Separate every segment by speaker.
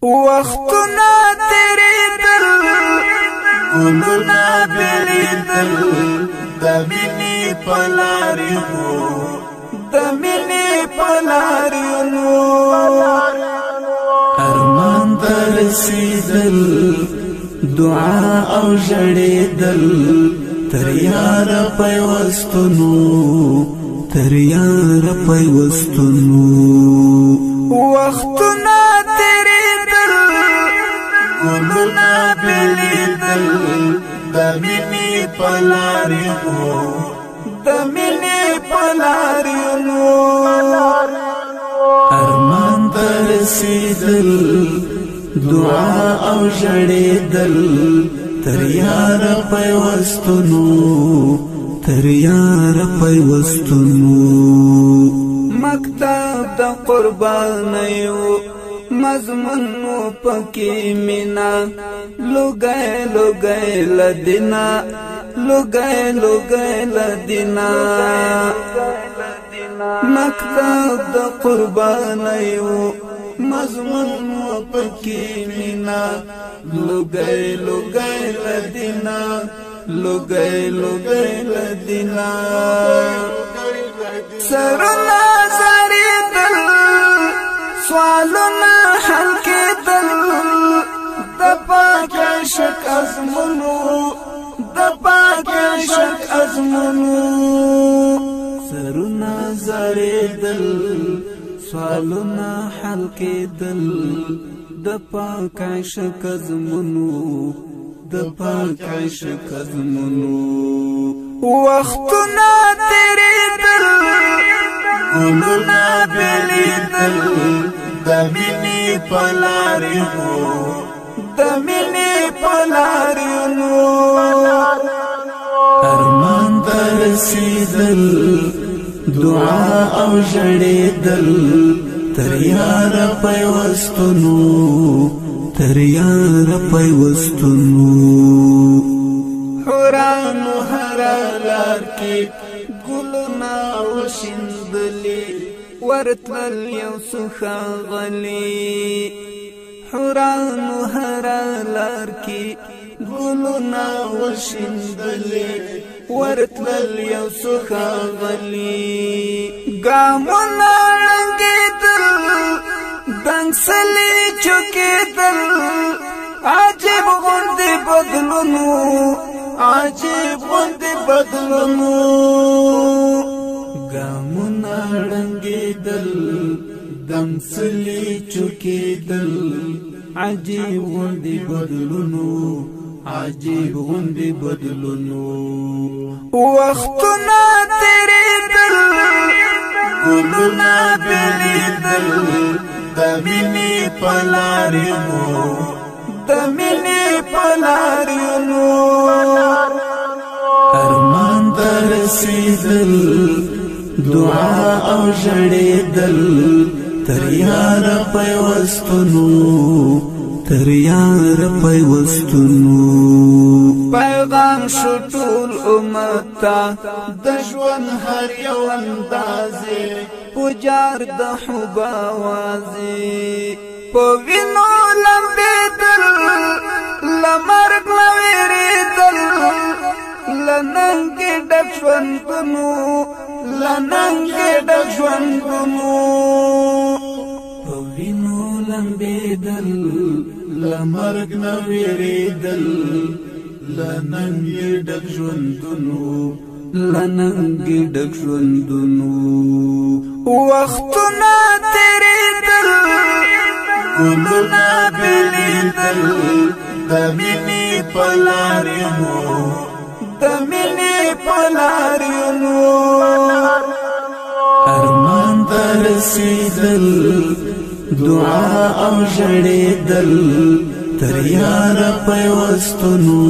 Speaker 1: وختنا تیریدل گلونا بلیدل د مینې په لاریو د مینې په لاریو ارمان ته رسیدل دعا او ژړېدل تر یاره پیوستونو تر یاره پیوستونو وختونه تیریدل گلونه بلیدل د مینې په لاریو د مینې په لاریو ارمان ته رسیدل دعا او ژړېدل تر یاره پیوستونو تر یاره پیوستونو مکتب د قربانیو مضمون پکې مینا لوګي لوګي لدینا لوګي لوګي لدینا مکتب د قربانیو مضمون پکې مینا لوګي لوګي لدینا لوګي لوګي لدینا سرنا زریدل سوالنا حل کېدل د پاک عشق ازمنو د پاک عشق ازمنو سرنا زریدل سوالنا حل کېدل د پاک عشق ازمنو د پاک عشق ازمنو وختنا تیریدل گلونا بلیدل د مینې په لاریو د مینې په لاریو ارمان ته رسیدل دعا او ژړېدل تر یاره پیوستونو تر یاره پیوستونو حورانو هر لار کې ګلونه وشیندلې ورتلل یو څه ښاغلي حورانو هر لار کې ګلونه وشیندلې ورتلل یو څه ښاغلي ګامونه ړنګېدل دنګسلې چوکېدل عجیب غوندې بدلونو عجیب غوندې بدلونو ګامونه ړنګېدل دنګسلې چوکېدل عجیب غوندې بدلونو عجیب غوندې بدلونو وختونه تیریدل گلونه بلیدل د مینې په لاریو د مینې په لاریو ارمان ته رسیدل دعا او ژړېدل تر یاره پیوستونو تر یاره پیوستونو پیغام شو ټول امت ته د ژوند هر یو اندازې پجار د حب اوازې په وینو لمبېدل له مرګ نه وېرېدل له ننګې ډک ژوندونو له ننګې ډک ژوندونو په وینو لمبېدل له مرګ نه وېرېدل له ننګې ډک ژوندونو له ننګې ډک ژوندونو وختونه تیریدل گلونه بلیدل د مینې په لاریو د مینې په لاریو ارمان ته رسیدل دعا او ژړېدل تر یاره پیوستونو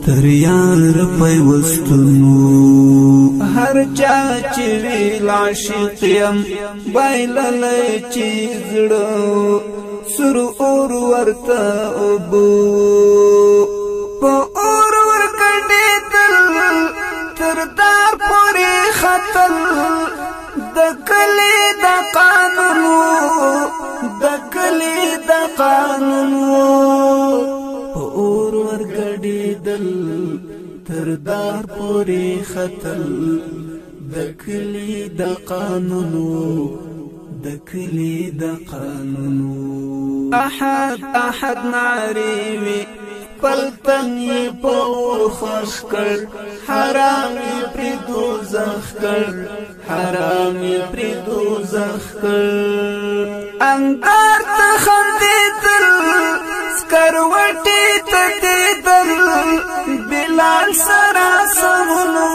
Speaker 1: تر یاره پیوستونو هر چا چې ویل عاشق یم بایللی چې زړه سر اور ورته اوبو په اور ورکډېدل تر دار پورې ختل د کلي د قانونو د کلي د قانونو په اور ورګډېدل تر دار پورې ختل د کلي د قانونو د کلي د قانونو احد احد نعرې وي پلتن یې په اور خوښ کړ حرام یې پرې دوزخ کړ حرام یې پرې دوزخ کړ انګار ته خندېدل سکروټې ته دیدل بلال سره سمونو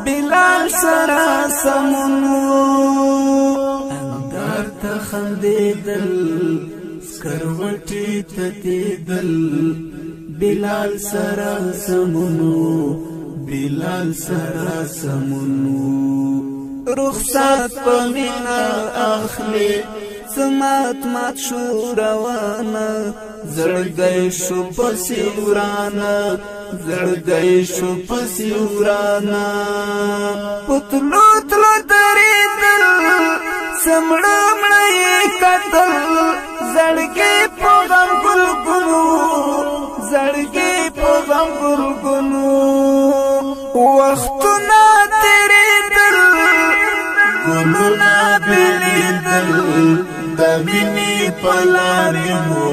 Speaker 1: بلال سره سمونو انګار ته خندېدل سکروټې ته دیدل بلال سره سمونو بلال سره سمونو رخصت په مینا اخلي سمات مات شو روانه زړګی شو پسې ورانه زړګی شو پسې ورانه پتلو تلو درېدل سمړه مړه یې کتل زړګی په غم ګلګونو زړګی په غم ګلګونو وختونه تېرېدل ګلونه بېلېدل د مینې په لارې مو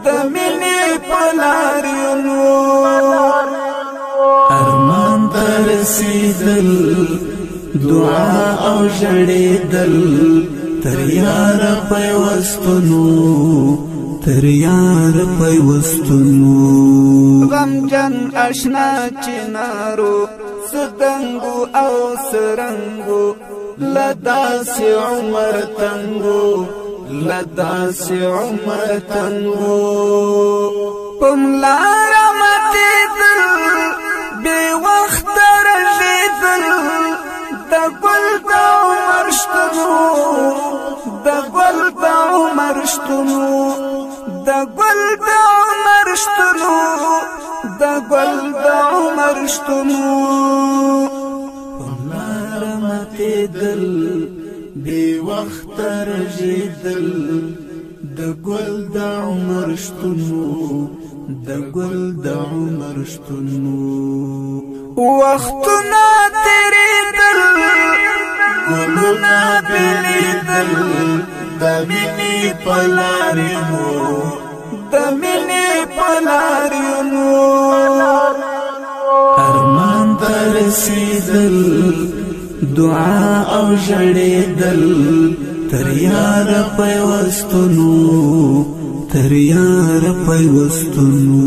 Speaker 1: د مینې په لارې مو ارمان ته رسېدل دعا او ژړېدل تر یاره پیوستونو تر یاره پیوستونو غمجن اشنا چنارو سدنګو او سرنګو لداسې عمر تنګو لداسې عمر تنګو پملاره ماتېدل بې وخته رژېدل د ګل د عمر شتونو د ګل د عمر شتونو د ګل د عمر شتونو د ګل د عمر شتونو پملاره ماتېدل بې وخته رژېدل د ګل د عمر شتونو د ګل د عمر شتونو وختونه تېرېدل ګلونه بېلېدل د مینې په لارې مو د مینې په لارې مو ارمان ته رسېدل دعا او ژړېدل تر یاره پیوستونو تر یاره پیوستونو